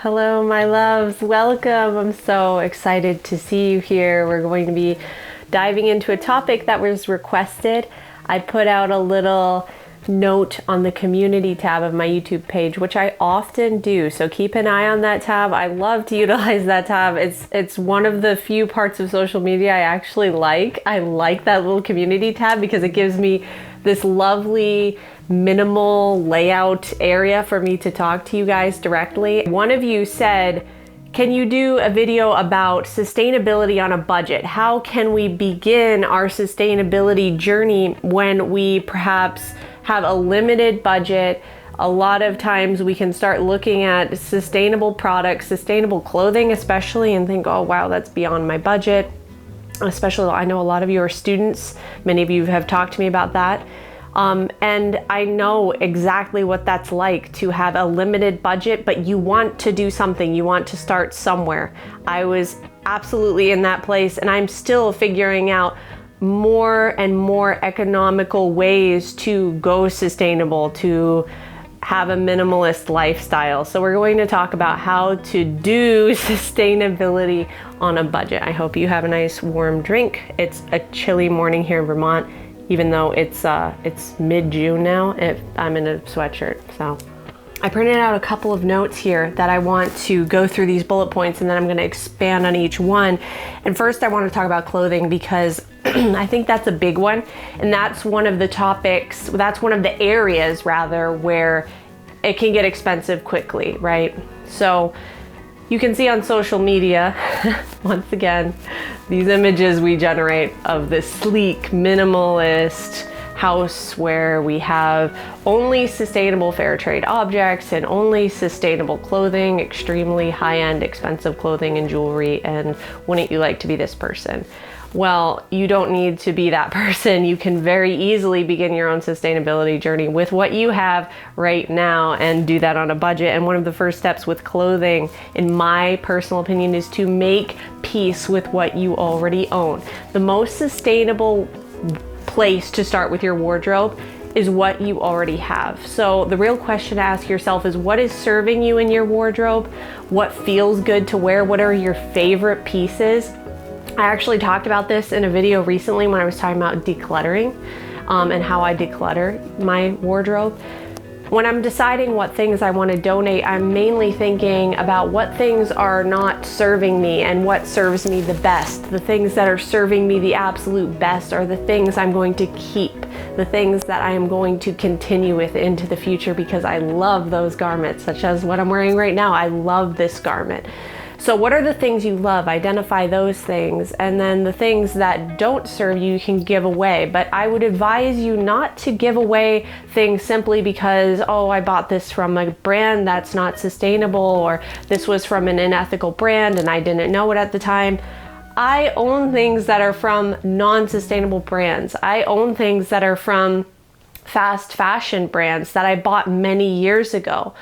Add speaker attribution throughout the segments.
Speaker 1: Hello, my loves. Welcome. I'm so excited to see you here. We're going to be diving into a topic that was requested. I put out a little note on the community tab of my YouTube page, which I often do. So keep an eye on that tab. I love to utilize that tab. It's one of the few parts of social media I actually like. I like that little community tab because it gives me this lovely minimal layout area for me to talk to you guys directly. One of you said, can you do a video about sustainability on a budget? How can we begin our sustainability journey when we perhaps have a limited budget? A lot of times we can start looking at sustainable products, sustainable clothing especially, and think, oh wow, that's beyond my budget. Especially, I know a lot of you are students. Many of you have talked to me about that. And I know exactly what that's like to have a limited budget, but you want to do something, you want to start somewhere. I was absolutely in that place, and I'm still figuring out more and more economical ways to go sustainable, to have a minimalist lifestyle. So we're going to talk about how to do sustainability on a budget. I hope you have a nice warm drink. It's a chilly morning here in Vermont. Even though it's mid-June now, I'm in a sweatshirt. So I printed out a couple of notes here that I want to go through these bullet points, and then I'm gonna expand on each one. And first I want to talk about clothing because I think that's a big one. And that's one of the topics, that's one of the areas rather, where it can get expensive quickly, right? So you can see on social media, once again, these images we generate of this sleek, minimalist house where we have only sustainable fair trade objects and only sustainable clothing, extremely high-end, expensive clothing and jewelry, and wouldn't you like to be this person? Well, you don't need to be that person. You can very easily begin your own sustainability journey with what you have right now and do that on a budget. And one of the first steps with clothing, in my personal opinion, is to make peace with what you already own. The most sustainable place to start with your wardrobe is what you already have. So the real question to ask yourself is, what is serving you in your wardrobe? What feels good to wear? What are your favorite pieces? I actually talked about this in a video recently when I was talking about decluttering and how I declutter my wardrobe. When I'm deciding what things I want to donate, I'm mainly thinking about what things are not serving me and what serves me the best. The things that are serving me the absolute best are the things I'm going to keep, the things that I am going to continue with into the future because I love those garments, such as what I'm wearing right now. I love this garment. So what are the things you love? Identify those things, and then the things that don't serve you, you can give away. But I would advise you not to give away things simply because, oh, I bought this from a brand that's not sustainable, or this was from an unethical brand and I didn't know it at the time. I own things that are from non-sustainable brands. I own things that are from fast fashion brands that I bought many years ago.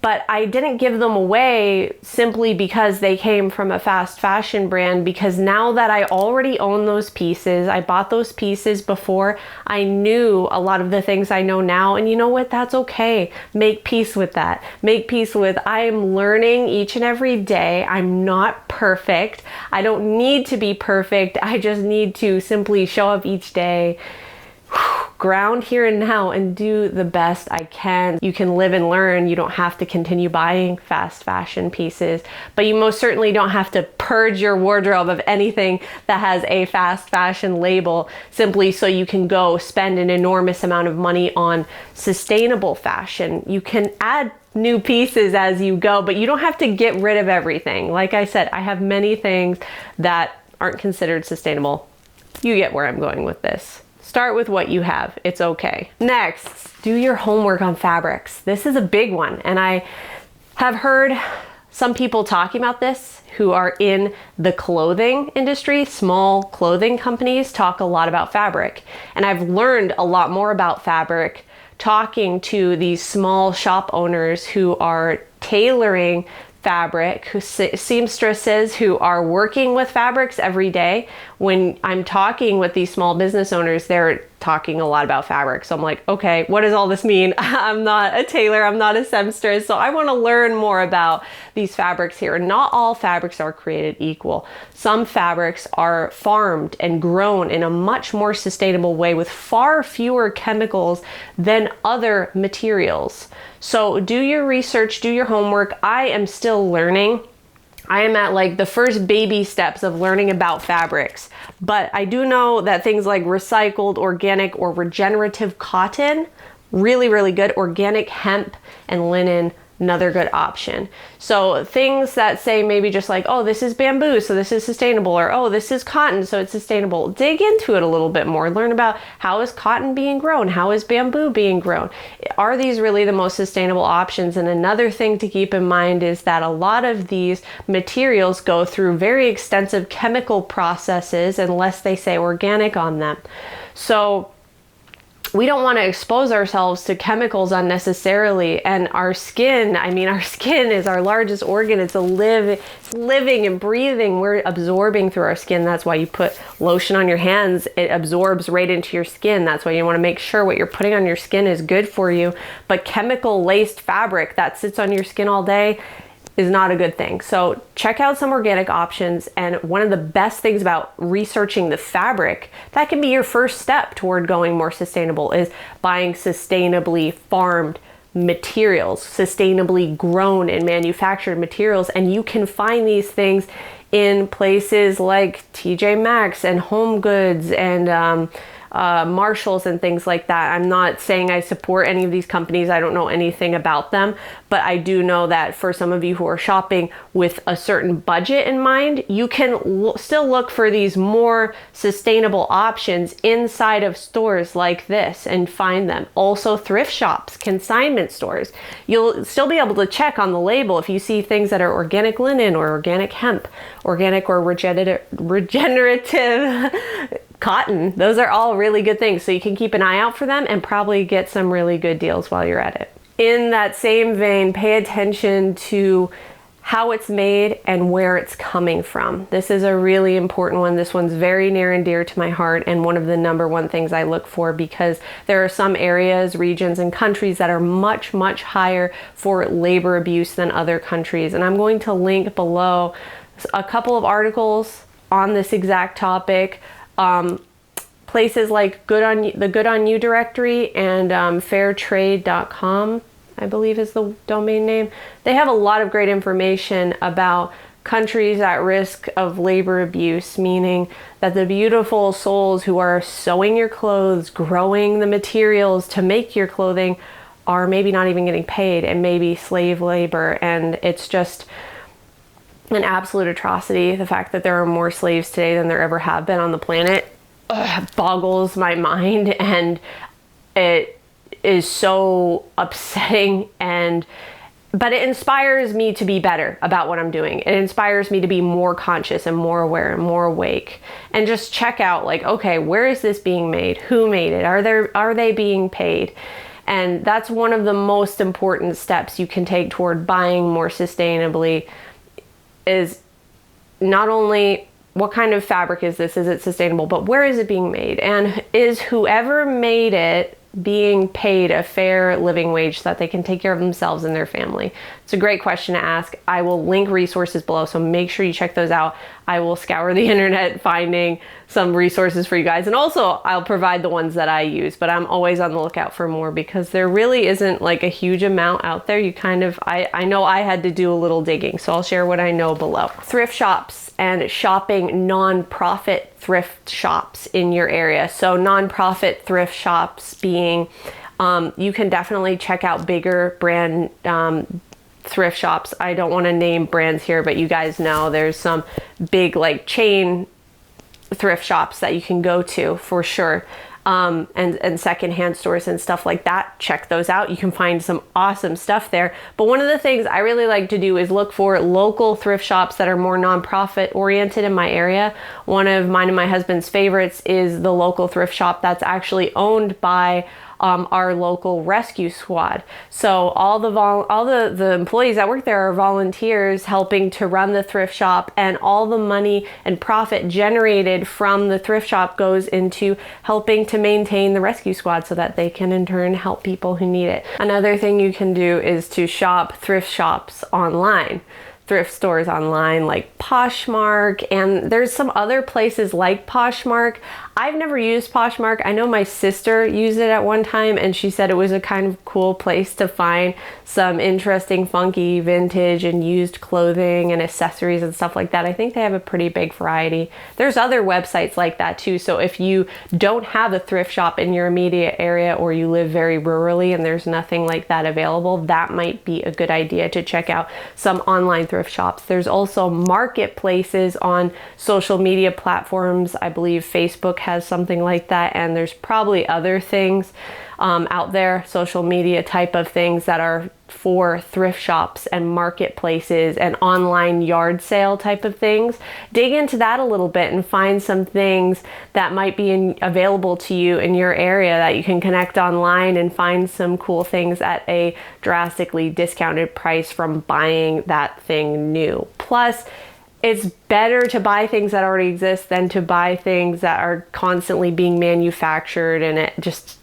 Speaker 1: But I didn't give them away simply because they came from a fast fashion brand, because now that I already own those pieces, I bought those pieces before I knew a lot of the things I know now. And you know what? That's okay. Make peace with that. Make peace with, I am learning each and every day. I'm not perfect. I don't need to be perfect. I just need to simply show up each day, ground here and now, and do the best I can. You can live and learn. You don't have to continue buying fast fashion pieces, but you most certainly don't have to purge your wardrobe of anything that has a fast fashion label simply so you can go spend an enormous amount of money on sustainable fashion. You can add new pieces as you go, but you don't have to get rid of everything. Like I said, I have many things that aren't considered sustainable. You get where I'm going with this. Start with what you have. It's okay. Next, do your homework on fabrics. This is a big one, and I have heard some people talking about this who are in the clothing industry. Small clothing companies talk a lot about fabric, and I've learned a lot more about fabric talking to these small shop owners who are tailoring fabric, seamstresses who are working with fabrics every day. When I'm talking with these small business owners, they're talking a lot about fabric. So I'm like, okay, what does all this mean? I'm not a tailor, I'm not a seamstress, so I want to learn more about these fabrics here. Not all fabrics are created equal. Some fabrics are farmed and grown in a much more sustainable way with far fewer chemicals than other materials. So do your research, do your homework. I am still learning. I am at like the first baby steps of learning about fabrics, but I do know that things like recycled, organic, or regenerative cotton, really, really good. Organic hemp and linen, another good option. So things that say maybe just like, oh, this is bamboo, so this is sustainable, or oh, this is cotton, so it's sustainable. Dig into it a little bit more. Learn about how is cotton being grown? How is bamboo being grown? Are these really the most sustainable options? And another thing to keep in mind is that a lot of these materials go through very extensive chemical processes unless they say organic on them. So we don't want to expose ourselves to chemicals unnecessarily. And our skin, I mean, our skin is our largest organ. It's living and breathing. We're absorbing through our skin. That's why you put lotion on your hands. It absorbs right into your skin. That's why you want to make sure what you're putting on your skin is good for you. But chemical laced fabric that sits on your skin all day is not a good thing. So check out some organic options. And one of the best things about researching the fabric, that can be your first step toward going more sustainable, is buying sustainably farmed materials, sustainably grown and manufactured materials. And you can find these things in places like TJ Maxx and Home Goods and Marshalls and things like that. I'm not saying I support any of these companies. I don't know anything about them, but I do know that for some of you who are shopping with a certain budget in mind, you can still look for these more sustainable options inside of stores like this and find them. Also thrift shops, consignment stores. You'll still be able to check on the label if you see things that are organic linen or organic hemp, organic or regenerative cotton. Those are all really good things. So you can keep an eye out for them and probably get some really good deals while you're at it. In that same vein, pay attention to how it's made and where it's coming from. This is a really important one. This one's very near and dear to my heart and one of the number one things I look for, because there are some areas, regions, and countries that are much, much higher for labor abuse than other countries. And I'm going to link below a couple of articles on this exact topic. Places like the Good on You directory and fairtrade.com, I believe is the domain name. They have a lot of great information about countries at risk of labor abuse, meaning that the beautiful souls who are sewing your clothes, growing the materials to make your clothing, are maybe not even getting paid and maybe slave labor. And it's just an absolute atrocity. The fact that there are more slaves today than there ever have been on the planet boggles my mind, and it is so upsetting, but it inspires me to be better about what I'm doing. It inspires me to be more conscious and more aware and more awake, and just check out like, okay, where is this being made? Who made it? Are they being paid? And that's one of the most important steps you can take toward buying more sustainably, is not only what kind of fabric is this? Is it sustainable? But where is it being made? And is whoever made it being paid a fair living wage so that they can take care of themselves and their family? It's a great question to ask. I will link resources below, so make sure you check those out. I will scour the internet finding some resources for you guys, and also I'll provide the ones that I use, but I'm always on the lookout for more because there really isn't like a huge amount out there. You kind of, I know I had to do a little digging, so I'll share what I know below. Thrift shops and shopping non-profit thrift shops in your area. So non-profit thrift shops being, you can definitely check out bigger brand thrift shops. I don't want to name brands here, but you guys know there's some big like chain thrift shops that you can go to for sure. And secondhand stores and stuff like that. Check those out. You can find some awesome stuff there. But one of the things I really like to do is look for local thrift shops that are more nonprofit oriented in my area. One of mine and my husband's favorites is the local thrift shop that's actually owned by our local rescue squad. So all the employees that work there are volunteers helping to run the thrift shop, and all the money and profit generated from the thrift shop goes into helping to maintain the rescue squad so that they can in turn help people who need it. Another thing you can do is to shop thrift shops online. Thrift stores online like Poshmark, and there's some other places like Poshmark. I've never used Poshmark. I know my sister used it at one time, and she said it was a kind of cool place to find some interesting, funky, vintage and used clothing and accessories and stuff like that. I think they have a pretty big variety. There's other websites like that too. So if you don't have a thrift shop in your immediate area, or you live very rurally and there's nothing like that available, that might be a good idea to check out some online thrift shops. There's also marketplaces on social media platforms. I believe Facebook has something like that, and there's probably other things out there, social media type of things that are for thrift shops and marketplaces and online yard sale type of things. Dig into that a little bit and find some things that might be available to you in your area that you can connect online and find some cool things at a drastically discounted price from buying that thing new. Plus, it's better to buy things that already exist than to buy things that are constantly being manufactured, and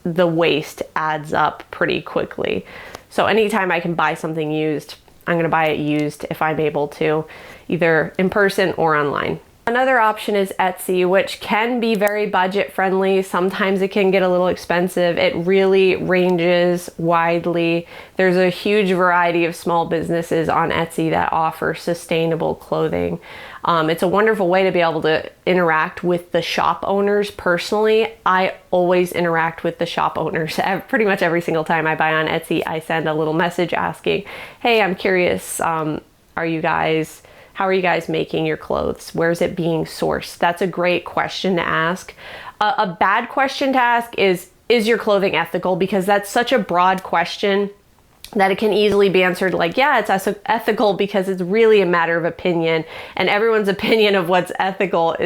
Speaker 1: the waste adds up pretty quickly. So anytime I can buy something used, I'm going to buy it used if I'm able to, either in person or online. Another option is Etsy, which can be very budget friendly. Sometimes it can get a little expensive. It really ranges widely. There's a huge variety of small businesses on Etsy that offer sustainable clothing. It's a wonderful way to be able to interact with the shop owners. Personally, I always interact with the shop owners. Pretty much every single time I buy on Etsy, I send a little message asking, hey, I'm curious, how are you guys making your clothes? Where's it being sourced? That's a great question to ask. A bad question to ask is your clothing ethical? Because that's such a broad question that it can easily be answered like, yeah, it's ethical, because it's really a matter of opinion, and everyone's opinion of what's ethical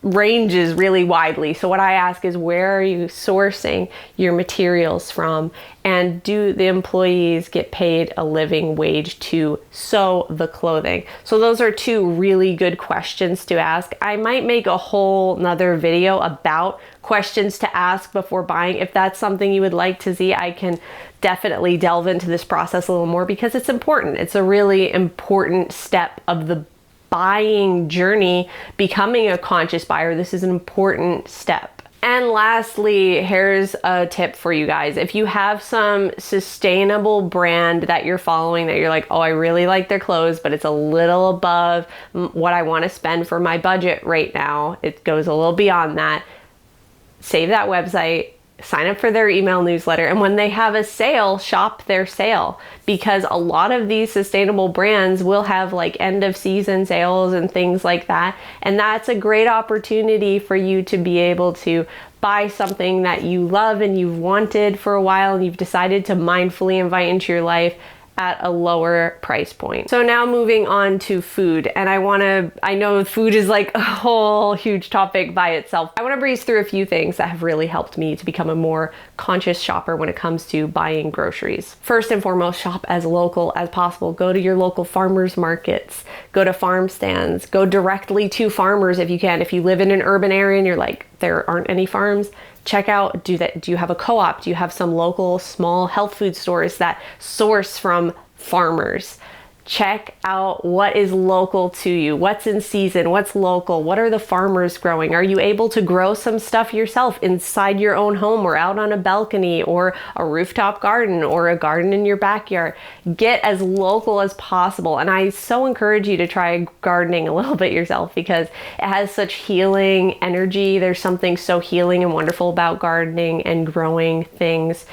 Speaker 1: ranges really widely. So what I ask is, where are you sourcing your materials from? And do the employees get paid a living wage to sew the clothing? So those are two really good questions to ask. I might make a whole nother video about questions to ask before buying. If that's something you would like to see, I can definitely delve into this process a little more, because it's important. It's a really important step of the buying journey, becoming a conscious buyer. This is an important step. And lastly, here's a tip for you guys. If you have some sustainable brand that you're following that you're like, oh, I really like their clothes, but it's a little above what I want to spend for my budget right now, it goes a little beyond that, save that website, sign up for their email newsletter, and when they have a sale, shop their sale, because a lot of these sustainable brands will have like end of season sales and things like that, and that's a great opportunity for you to be able to buy something that you love and you've wanted for a while and you've decided to mindfully invite into your life at a lower price point. So now moving on to food, and I know food is like a whole huge topic by itself. I want to breeze through a few things that have really helped me to become a more conscious shopper when it comes to buying groceries. First and foremost, shop as local as possible. Go to your local farmers markets, go to farm stands, go directly to farmers if you can. If you live in an urban area and you're like, there aren't any farms, check out, do you have a co-op? Do you have some local small health food stores that source from farmers? Check out what is local to you, what's in season, what's local, what are the farmers growing? Are you able to grow some stuff yourself inside your own home or out on a balcony or a rooftop garden or a garden in your backyard? Get as local as possible. And I so encourage you to try gardening a little bit yourself, because it has such healing energy. There's something so healing and wonderful about gardening and growing things.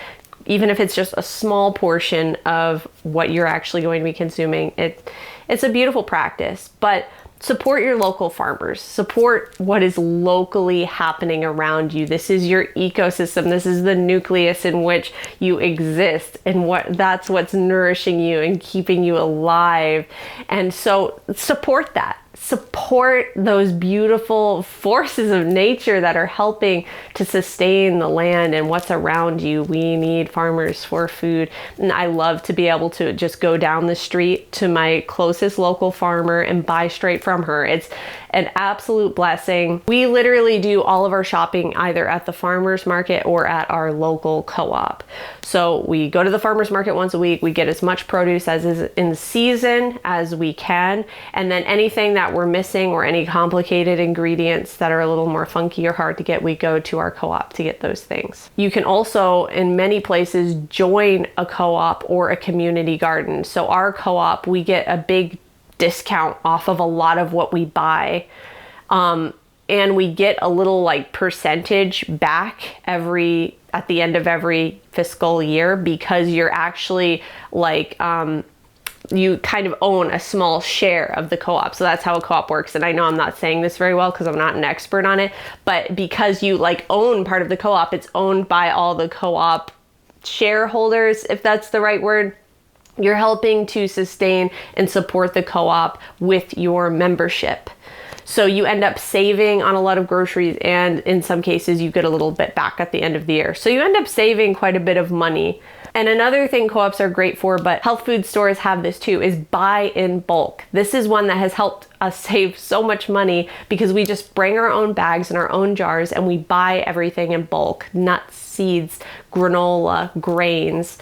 Speaker 1: Even if it's just a small portion of what you're actually going to be consuming, it's a beautiful practice. But support your local farmers. Support what is locally happening around you. This is your ecosystem. This is the nucleus in which you exist, and that's what's nourishing you and keeping you alive. And so support that. support those beautiful forces of nature that are helping to sustain the land and what's around you. We need farmers for food. And I love to be able to just go down the street to my closest local farmer and buy straight from her. It's an absolute blessing. We literally do all of our shopping either at the farmer's market or at our local co-op. So we go to the farmer's market once a week. We get as much produce as is in season as we can. And then anything that we're missing or any complicated ingredients that are a little more funky or hard to get, we go to our co-op to get those things. You can also, in many places, join a co-op or a community garden. So our co-op, we get a big discount off of a lot of what we buy. And we get a little like percentage back at the end of every fiscal year, because you're actually like, you kind of own a small share of the co-op. So that's how a co-op works. And I know I'm not saying this very well because I'm not an expert on it, but because you like own part of the co-op, it's owned by all the co-op shareholders, if that's the right word. You're helping to sustain and support the co-op with your membership. So you end up saving on a lot of groceries, and in some cases you get a little bit back at the end of the year. So you end up saving quite a bit of money. And another thing co-ops are great for, but health food stores have this too, is buy in bulk. This is one that has helped us save so much money because we just bring our own bags and our own jars and we buy everything in bulk. Nuts, seeds, granola, grains,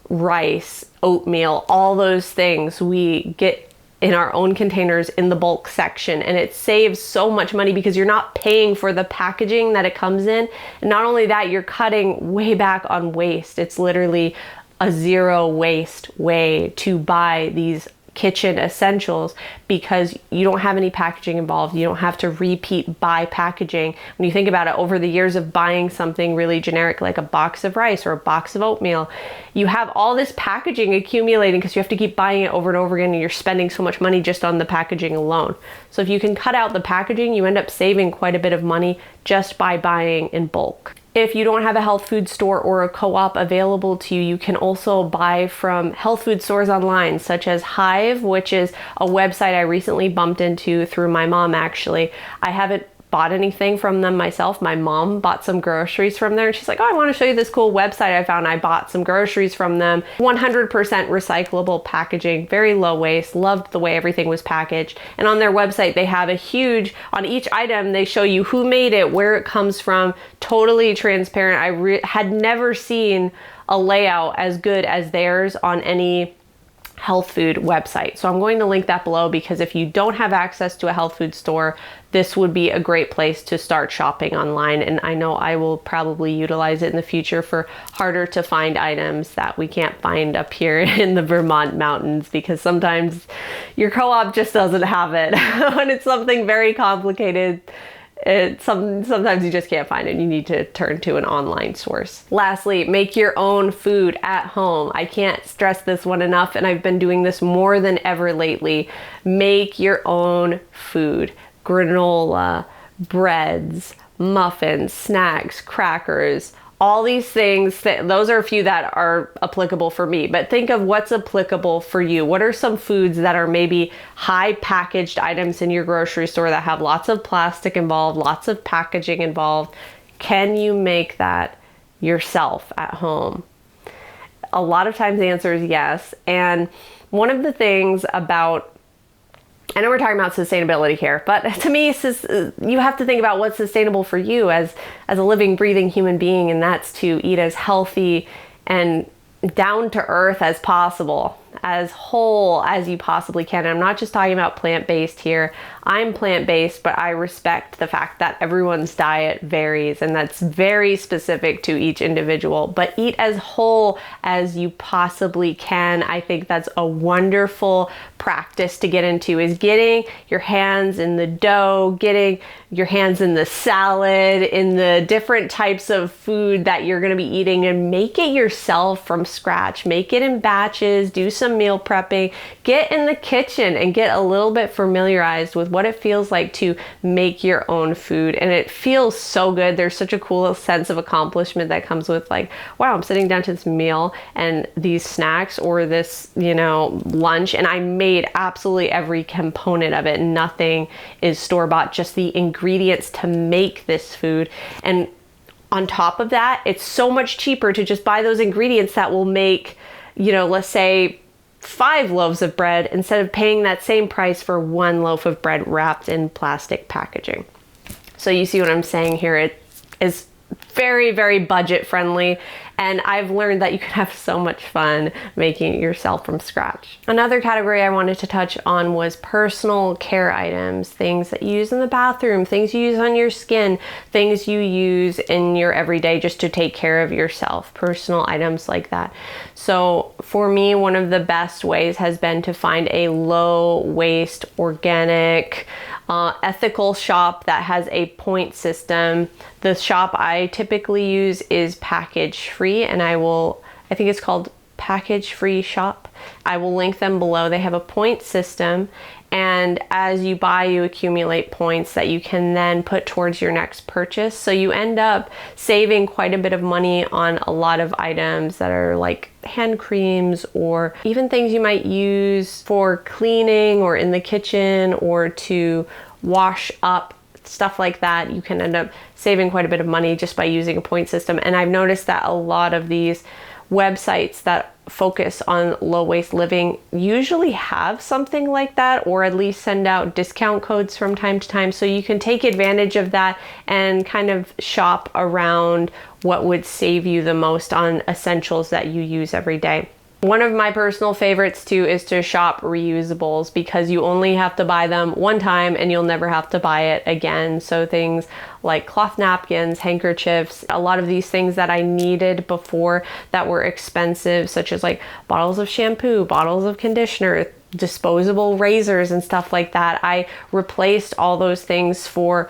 Speaker 1: rice, oatmeal, all those things we get in our own containers in the bulk section, and it saves so much money because you're not paying for the packaging that it comes in. And not only that, you're cutting way back on waste. It's literally a zero waste way to buy these kitchen essentials because you don't have any packaging involved. You don't have to repeat buy packaging. When you think about it, over the years of buying something really generic like a box of rice or a box of oatmeal, you have all this packaging accumulating because you have to keep buying it over and over again, and you're spending so much money just on the packaging alone. So if you can cut out the packaging, you end up saving quite a bit of money just by buying in bulk. If you don't have a health food store or a co-op available to you, you can also buy from health food stores online, such as Hive, which is a website I recently bumped into through my mom, actually. I haven't bought anything from them myself. My mom bought some groceries from there, and she's like, oh, I want to show you this cool website I found. I bought some groceries from them. 100% recyclable packaging, very low waste. Loved the way everything was packaged. And on their website, they have a huge, on each item, they show you who made it, where it comes from, totally transparent. I had never seen a layout as good as theirs on any health food website. So I'm going to link that below, because if you don't have access to a health food store, this would be a great place to start shopping online. And I know I will probably utilize it in the future for harder to find items that we can't find up here in the Vermont mountains, because sometimes your co-op just doesn't have it. When it's something very complicated, sometimes you just can't find it. You need to turn to an online source. Lastly, make your own food at home. I can't stress this one enough, and I've been doing this more than ever lately. Make your own food. Granola, breads, muffins, snacks, crackers, all these things. Those are a few that are applicable for me, but think of what's applicable for you. What are some foods that are maybe high packaged items in your grocery store that have lots of plastic involved, lots of packaging involved? Can you make that yourself at home? A lot of times the answer is yes. And one of the things about, I know we're talking about sustainability here, but to me, you have to think about what's sustainable for you as a living, breathing human being, and that's to eat as healthy and down to earth as possible, as whole as you possibly can. And I'm not just talking about plant-based here. I'm plant-based, but I respect the fact that everyone's diet varies, and that's very specific to each individual. But eat as whole as you possibly can. I think that's a wonderful practice to get into, is getting your hands in the dough, getting your hands in the salad, in the different types of food that you're going to be eating, and make it yourself from scratch. Make it in batches, do some some meal prepping. Get in the kitchen and get a little bit familiarized with what it feels like to make your own food. And it feels so good. There's such a cool sense of accomplishment that comes with like, wow, I'm sitting down to this meal and these snacks or this, you know, lunch, and I made absolutely every component of it. Nothing is store-bought, just the ingredients to make this food. And on top of that, it's so much cheaper to just buy those ingredients that will make, you know, let's say 5 loaves of bread instead of paying that same price for 1 loaf of bread wrapped in plastic packaging. So you see what I'm saying here? It is very, very budget friendly. And I've learned that you can have so much fun making it yourself from scratch. Another category I wanted to touch on was personal care items, things that you use in the bathroom, things you use on your skin, things you use in your everyday just to take care of yourself, personal items like that. So for me, one of the best ways has been to find a low waste, organic, ethical shop that has a point system. The shop I typically use is Package Free, and I think it's called Package Free Shop. I will link them below. They have a point system, and as you buy, you accumulate points that you can then put towards your next purchase. So you end up saving quite a bit of money on a lot of items that are like hand creams or even things you might use for cleaning or in the kitchen or to wash up, stuff like that. You can end up saving quite a bit of money just by using a point system. And I've noticed that a lot of these websites that focus on low waste living usually have something like that, or at least send out discount codes from time to time, so you can take advantage of that and kind of shop around what would save you the most on essentials that you use every day. One of my personal favorites too is to shop reusables, because you only have to buy them one time and you'll never have to buy it again. So things like cloth napkins, handkerchiefs, a lot of these things that I needed before that were expensive, such as like bottles of shampoo, bottles of conditioner, disposable razors and stuff like that. I replaced all those things for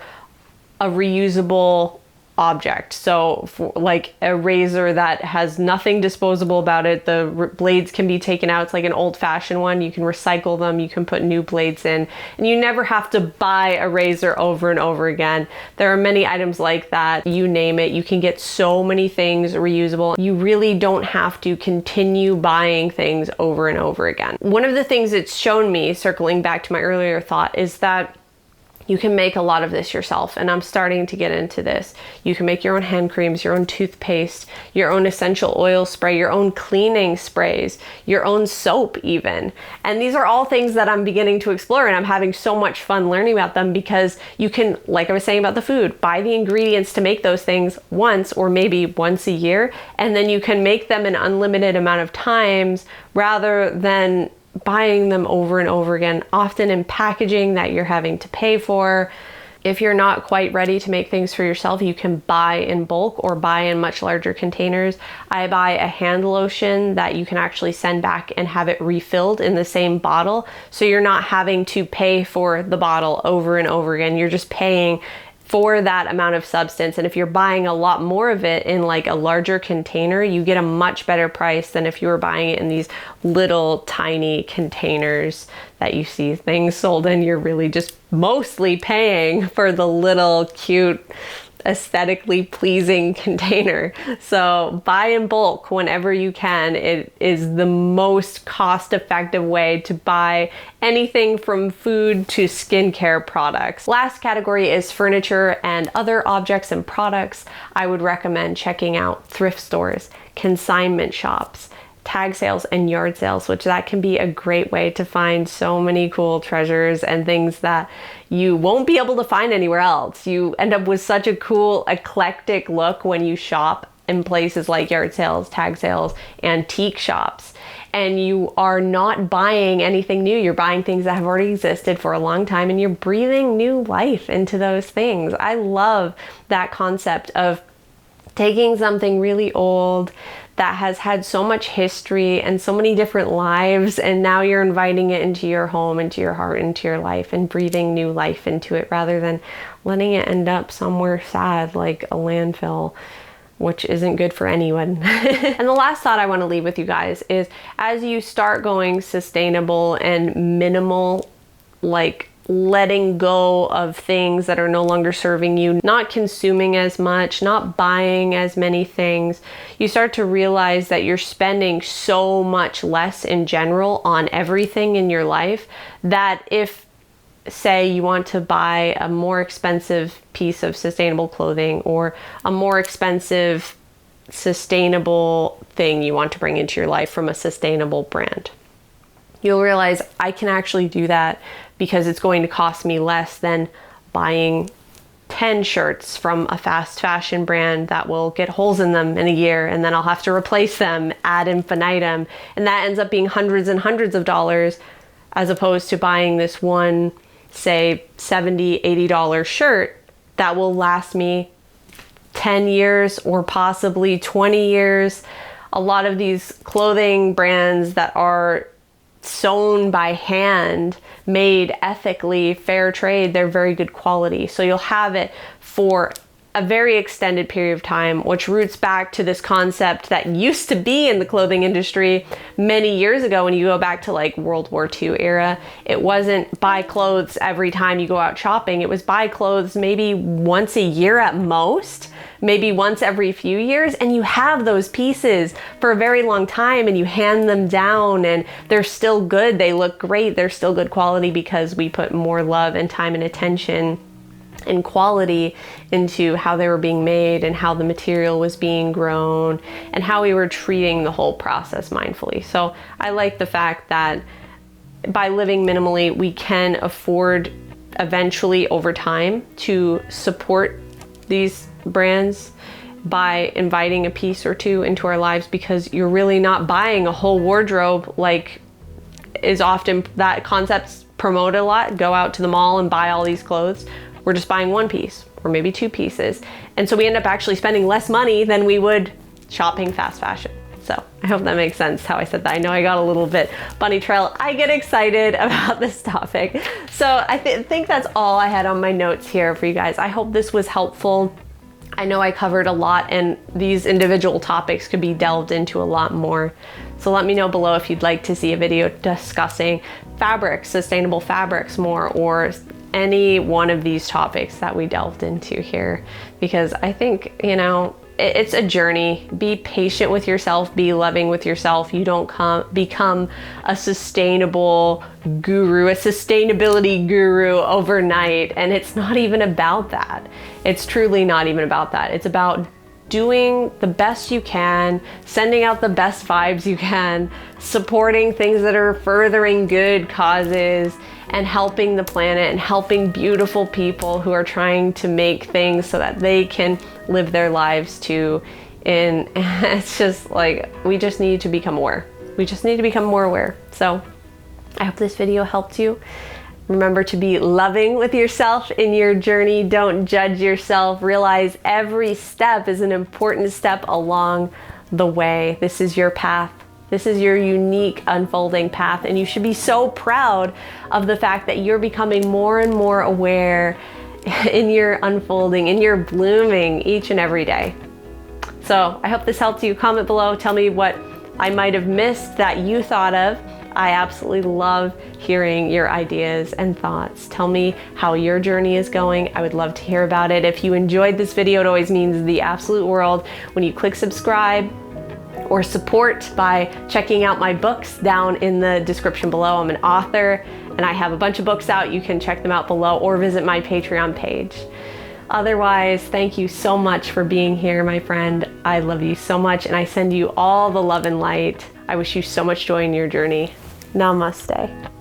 Speaker 1: a reusable object. So for like a razor that has nothing disposable about it, the blades can be taken out. It's like an old-fashioned one. You can recycle them, you can put new blades in, and you never have to buy a razor over and over again. There are many items like that. You name it, you can get so many things reusable. You really don't have to continue buying things over and over again. One of the things it's shown me, circling back to my earlier thought, is that you can make a lot of this yourself, and I'm starting to get into this. You can make your own hand creams, your own toothpaste, your own essential oil spray, your own cleaning sprays, your own soap even. And these are all things that I'm beginning to explore, and I'm having so much fun learning about them, because you can, like I was saying about the food, buy the ingredients to make those things once or maybe once a year, and then you can make them an unlimited amount of times rather than buying them over and over again, often in packaging that you're having to pay for. If you're not quite ready to make things for yourself, you can buy in bulk or buy in much larger containers. I buy a hand lotion that you can actually send back and have it refilled in the same bottle. So you're not having to pay for the bottle over and over again. You're just paying for that amount of substance. And if you're buying a lot more of it in like a larger container, you get a much better price than if you were buying it in these little tiny containers that you see things sold in. You're really just mostly paying for the little cute, aesthetically pleasing container. So buy in bulk whenever you can. It is the most cost-effective way to buy anything from food to skincare products. Last category is furniture and other objects and products. I would recommend checking out thrift stores, consignment shops, tag sales, and yard sales, which that can be a great way to find so many cool treasures and things that you won't be able to find anywhere else. You end up with such a cool, eclectic look when you shop in places like yard sales, tag sales, antique shops. And you are not buying anything new. You're buying things that have already existed for a long time, and you're breathing new life into those things. I love that concept of taking something really old that has had so much history and so many different lives, and now you're inviting it into your home, into your heart, into your life, and breathing new life into it rather than letting it end up somewhere sad like a landfill. which isn't good for anyone. And the last thought I want to leave with you guys is, as you start going sustainable and minimal, like letting go of things that are no longer serving you, not consuming as much, not buying as many things, you start to realize that you're spending so much less in general on everything in your life, that if, say, you want to buy a more expensive piece of sustainable clothing or a more expensive sustainable thing you want to bring into your life from a sustainable brand, you'll realize I can actually do that because it's going to cost me less than buying 10 shirts from a fast fashion brand that will get holes in them in a year, and then I'll have to replace them ad infinitum. And that ends up being hundreds and hundreds of dollars, as opposed to buying this one, say, $70, $80 shirt that will last me 10 years or possibly 20 years. A lot of these clothing brands that are sewn by hand, made ethically, fair trade, they're very good quality. So you'll have it for a very extended period of time, which roots back to this concept that used to be in the clothing industry many years ago. When you go back to like World War II era, it wasn't buy clothes every time you go out shopping. It was buy clothes maybe once a year at most, maybe once every few years, and you have those pieces for a very long time and you hand them down and they're still good. They look great. They're still good quality because we put more love and time and attention and quality into how they were being made and how the material was being grown and how we were treating the whole process mindfully. So I like the fact that by living minimally, we can afford eventually over time to support these brands by inviting a piece or two into our lives, because you're really not buying a whole wardrobe like is often that concept's promoted a lot. Go out to the mall and buy all these clothes. We're just buying one piece or maybe two pieces. And so we end up actually spending less money than we would shopping fast fashion. So I hope that makes sense how I said that. I know I got a little bit bunny trail. I get excited about this topic. So I think that's all I had on my notes here for you guys. I hope this was helpful. I know I covered a lot, and these individual topics could be delved into a lot more. So let me know below if you'd like to see a video discussing fabrics, sustainable fabrics more, or any one of these topics that we delved into here, because I think, you know, it's a journey. Be patient with yourself, be loving with yourself. You don't become a sustainable guru, a sustainability guru overnight. And it's not even about that. It's truly not even about that. It's about doing the best you can, sending out the best vibes you can, supporting things that are furthering good causes, and helping the planet and helping beautiful people who are trying to make things so that they can live their lives too. And it's just like, we just need to become aware. We just need to become more aware. So I hope this video helped you. Remember to be loving with yourself in your journey. Don't judge yourself. Realize every step is an important step along the way. This is your path. This is your unique unfolding path, and you should be so proud of the fact that you're becoming more and more aware in your unfolding, in your blooming each and every day. So I hope this helped you. Comment below. Tell me what I might have missed that you thought of. I absolutely love hearing your ideas and thoughts. Tell me how your journey is going. I would love to hear about it. If you enjoyed this video, it always means the absolute world when you click subscribe or support by checking out my books down in the description below. I'm an author and I have a bunch of books out. You can check them out below or visit my Patreon page. Otherwise, thank you so much for being here, my friend. I love you so much, and I send you all the love and light. I wish you so much joy in your journey. Namaste.